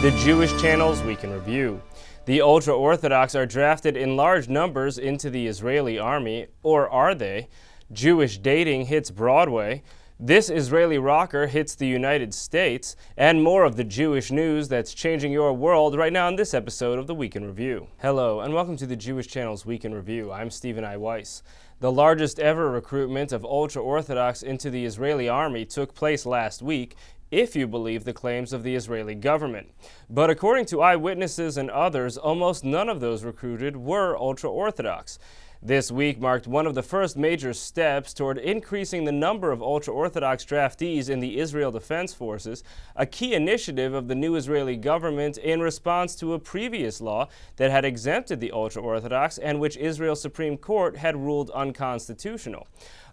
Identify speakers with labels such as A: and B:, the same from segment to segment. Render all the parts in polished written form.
A: The Jewish Channel's Week in Review. The ultra-orthodox are drafted in large numbers into the Israeli army, or are they? Jewish dating hits Broadway. This Israeli rocker hits the United States, and more of the Jewish news that's changing your world right now in this episode of the Week in Review. Hello, and welcome to the Jewish Channel's Week in Review. I'm Stephen I. Weiss. The largest ever recruitment of ultra-orthodox into the Israeli army took place last week, if you believe the claims of the Israeli government. But according to eyewitnesses and others, almost none of those recruited were ultra-Orthodox. This week marked one of the first major steps toward increasing the number of ultra-Orthodox draftees in the Israel Defense Forces, a key initiative of the new Israeli government in response to a previous law that had exempted the ultra-Orthodox and which Israel's Supreme Court had ruled unconstitutional.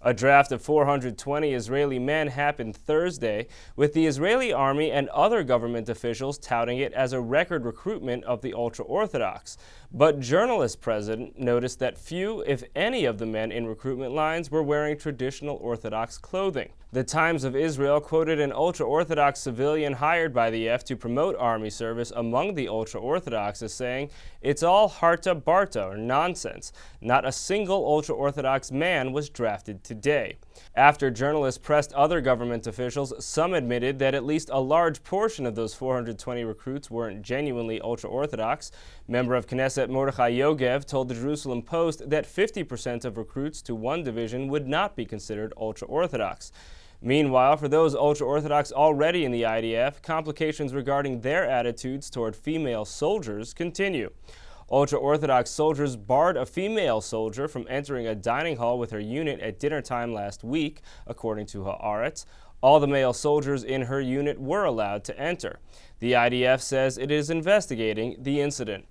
A: A draft of 420 Israeli men happened Thursday, with the Israeli army and other government officials touting it as a record recruitment of the ultra-Orthodox. But Journalist President noticed that few, if any, of the men in recruitment lines were wearing traditional Orthodox clothing. The Times of Israel quoted an ultra-Orthodox civilian hired by the F to promote army service among the ultra-Orthodox as saying, "It's all harta barta, or nonsense. Not a single ultra-Orthodox man was drafted today." After journalists pressed other government officials, some admitted that at least a large portion of those 420 recruits weren't genuinely ultra-Orthodox. Member of Knesset Mordechai Yogev told the Jerusalem Post that 50% of recruits to one division would not be considered ultra-Orthodox. Meanwhile, for those ultra-Orthodox already in the IDF, complications regarding their attitudes toward female soldiers continue. Ultra-Orthodox soldiers barred a female soldier from entering a dining hall with her unit at dinner time last week, according to Haaretz. All the male soldiers in her unit were allowed to enter. The IDF says it is investigating the incident.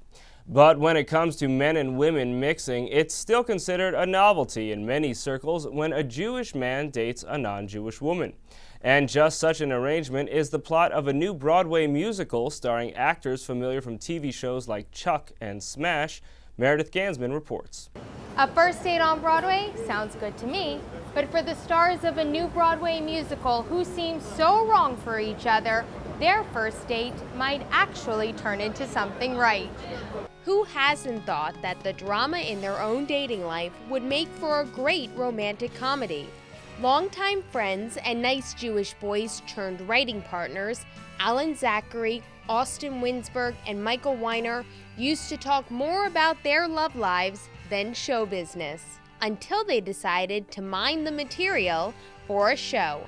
A: But when it comes to men and women mixing, it's still considered a novelty in many circles when a Jewish man dates a non-Jewish woman. And just such an arrangement is the plot of a new Broadway musical starring actors familiar from TV shows like Chuck and Smash. Meredith Gansman reports.
B: A first date on Broadway sounds good to me, but for the stars of a new Broadway musical who seem so wrong for each other, their first date might actually turn into something right.
C: Who hasn't thought that the drama in their own dating life would make for a great romantic comedy? Longtime friends and nice Jewish boys turned writing partners, Alan Zachary, Austin Winsberg, and Michael Weiner used to talk more about their love lives than show business, until they decided to mine the material for a show.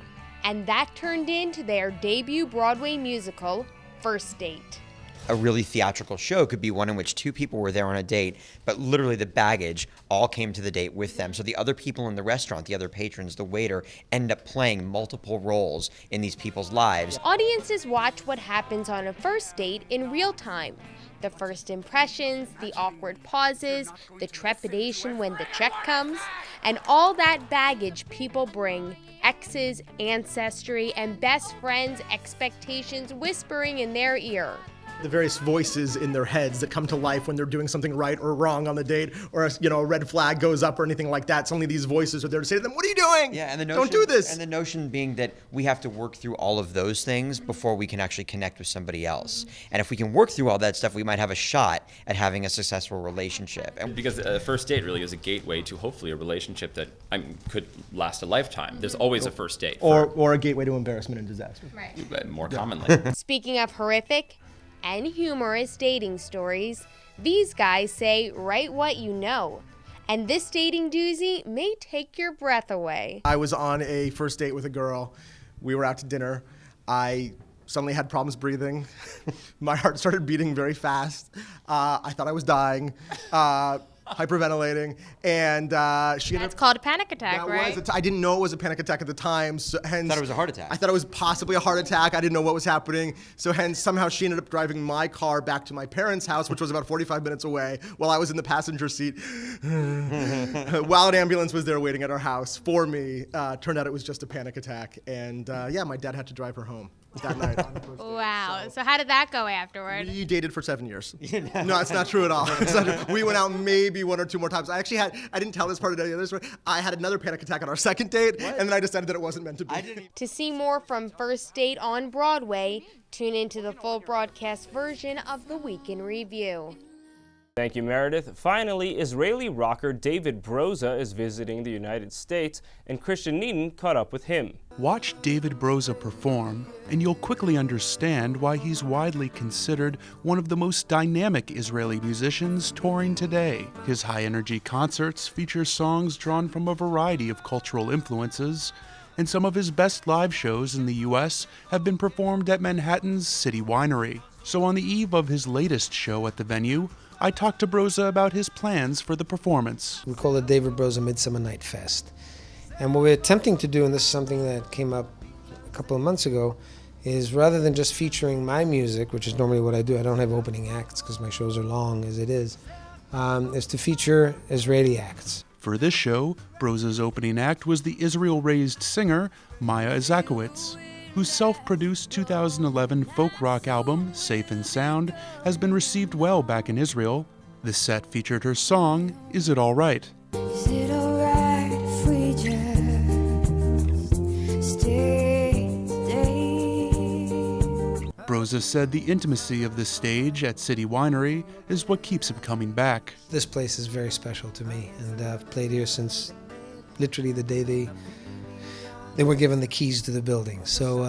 C: And that turned into their debut Broadway musical, First Date.
D: A really theatrical show could be one in which two people were there on a date, but literally the baggage all came to the date with them. So the other people in the restaurant, the other patrons, the waiter, end up playing multiple roles in these people's lives.
C: Audiences watch what happens on a first date in real time. The first impressions, the awkward pauses, the trepidation when the check comes, and all that baggage people bring, exes, ancestry, and best friends' expectations whispering in their ear.
E: The various voices in their heads that come to life when they're doing something right or wrong on the date, or a red flag goes up or anything like that. Suddenly these voices are there to say to them, "What are you doing?
D: Yeah, and the notion,
E: don't do this."
D: And the notion being that we have to work through all of those things before we can actually connect with somebody else. And if we can work through all that stuff, we might have a shot at having a successful relationship.
F: Because a first date really is a gateway to hopefully a relationship that could last a lifetime. There's always a first date.
E: Or a gateway to embarrassment and disaster.
B: Right.
F: More commonly.
C: Speaking of horrific and humorous dating stories, these guys say write what you know. And this dating doozy may take your breath away.
E: I was on a first date with a girl. We were out to dinner. I suddenly had problems breathing. My heart started beating very fast. I thought I was dying. Hyperventilating, and she ended
B: That's
E: up,
B: called a panic attack,
E: that
B: right?
E: I didn't know it was a panic attack at the time, so hence...
D: I thought it was a heart attack.
E: I thought it was possibly a heart attack. I didn't know what was happening, so hence somehow she ended up driving my car back to my parents' house, which was about 45 minutes away, while I was in the passenger seat, while an ambulance was there waiting at our house for me. Turned out it was just a panic attack, and my dad had to drive her home. that night.
B: Wow. So how did that go afterward?
E: We dated for 7 years. No, it's not true at all. It's not true. We went out maybe 1 or 2 more times. I didn't tell this part of the other story. I had another panic attack on our second date, and then I decided that it wasn't meant to be.
C: To see more from First Date on Broadway, tune into the full broadcast version of the Week in Review.
A: Thank you, Meredith. Finally, Israeli rocker David Broza is visiting the United States, and Christian Needon caught up with him.
G: Watch David Broza perform, and you'll quickly understand why he's widely considered one of the most dynamic Israeli musicians touring today. His high-energy concerts feature songs drawn from a variety of cultural influences, and some of his best live shows in the U.S. have been performed at Manhattan's City Winery. So on the eve of his latest show at the venue, I talked to Broza about his plans for the performance.
H: We call it David Broza Midsummer Night Fest. And what we're attempting to do, and this is something that came up a couple of months ago, is rather than just featuring my music, which is normally what I do, I don't have opening acts because my shows are long as it is to feature Israeli acts.
G: For this show, Broza's opening act was the Israel-raised singer Maya Izakowitz, whose self-produced 2011 folk rock album, Safe and Sound, has been received well back in Israel. The set featured her song, Is It All Right?
I: Is it all right if we just stay?
G: Broza said the intimacy of the stage at City Winery is what keeps him coming back.
H: This place is very special to me, and I've played here since literally the day they were given the keys to the building. So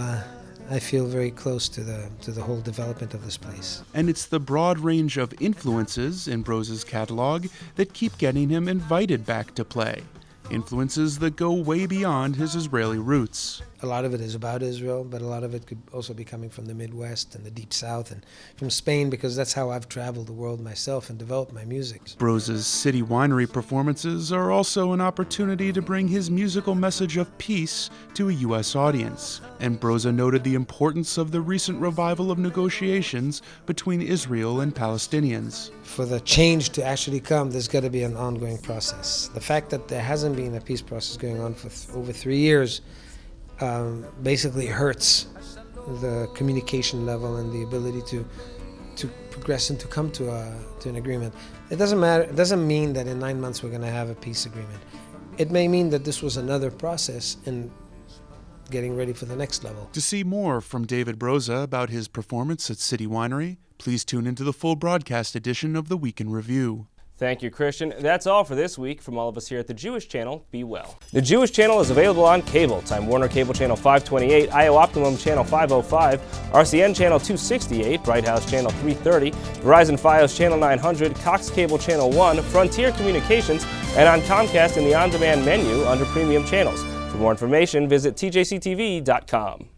H: I feel very close to the whole development of this place.
G: And it's the broad range of influences in Broza's catalog that keep getting him invited back to play. Influences that go way beyond his Israeli roots.
H: A lot of it is about Israel, but a lot of it could also be coming from the Midwest and the Deep South and from Spain, because that's how I've traveled the world myself and developed my music.
G: Broza's City Winery performances are also an opportunity to bring his musical message of peace to a U.S. audience. And Broza noted the importance of the recent revival of negotiations between Israel and Palestinians.
H: For the change to actually come, there's got to be an ongoing process. The fact that there hasn't been a peace process going on for over 3 years basically hurts the communication level and the ability to progress and to come to an agreement. It doesn't matter. It doesn't mean that in 9 months we're going to have a peace agreement. It may mean that this was another process in getting ready for the next level.
G: To see more from David Broza about his performance at City Winery, please tune into the full broadcast edition of the Week in Review.
A: Thank you, Christian. That's all for this week. From all of us here at the Jewish Channel, be well. The Jewish Channel is available on cable. Time Warner Cable Channel 528, IO Optimum Channel 505, RCN Channel 268, Bright House Channel 330, Verizon Fios Channel 900, Cox Cable Channel 1, Frontier Communications, and on Comcast in the on-demand menu under Premium Channels. For more information, visit tjctv.com.